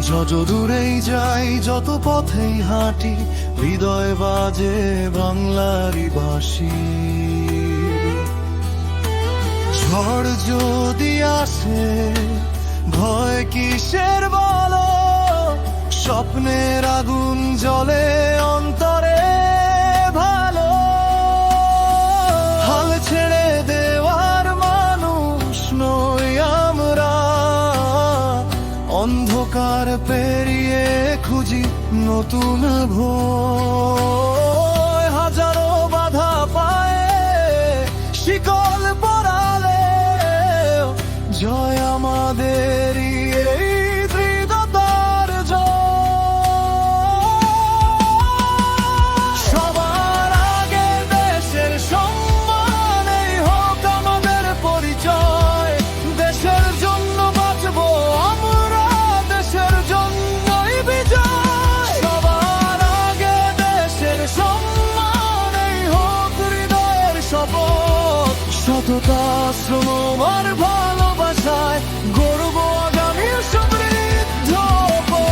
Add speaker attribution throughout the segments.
Speaker 1: যত দূরেই যাই, যত পথেই হাঁটি, হৃদয় বাজে বাংলারই বাঁশি। ঝড় যদি আসে, ভয় কিসের বলো, স্বপ্নের আগুন জ্বলে অন্তরে ভালো। হাল ছেড়ে দেওয়ার মানুষ নই আমরা, অন্ধকার পেরিয়ে খুঁজি নতুন ভোর। হাজারো বাধা পায়ে শিকল পরালে, জয় আমাদের এই দৃঢ়তার জয়। সবার আগে দেশের সম্মান, এই হোক আমাদের পরিচয়। দেশের জন্য বাঁচবো আমরা, দেশের জন্যই বিজয়। সবার আগে দেশের সম্মান, এই হোক হৃদয়ের শপথ। সততা, শ্রম আর ভালোবাসায় গর্ব আগামীর সমৃদ্ধ পথ।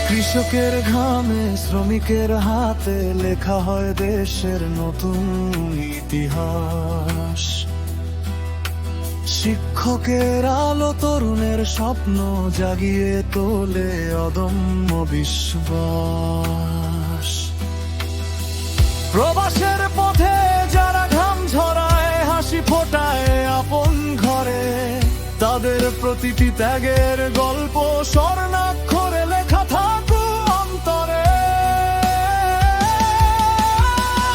Speaker 1: কৃষকের ঘামে, শ্রমিকের হাতে লেখা হয় দেশের নতুন ইতিহাস। শিক্ষকের আলো তরুণের স্বপ্ন জাগিয়ে তোলে অদম্য বিশ্বাস। প্রবাসের পথে যারা ঘাম ঝরায়, হাসি ফোটায় আপন ঘরে, তাদের প্রতিটি ত্যাগের গল্প স্বর্ণাক্ষরে লেখা থাকুক অন্তরে।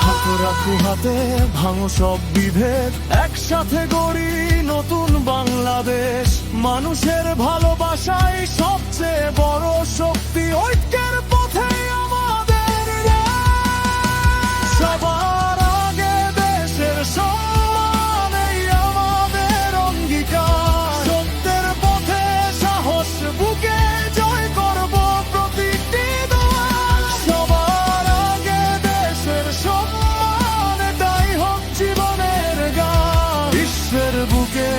Speaker 1: হাতে রাখু হাতে, ভাঙো সব বিভেদ, একসাথে গড়ি নতুন বাংলাদেশ। মানুষের ভালোবাসাই সবচেয়ে বড় শক্তি, ঐক্যের পথে আমাদের দেশ। সবার আগে দেশের সম্মান, এই আমাদের অঙ্গীকার। সত্যের পথে সাহস বুকে জয় করব প্রতিটি দ্বার। সবার আগে দেশের সম্মান, এটাই হোক জীবনের গান। বিশ্বের বুকে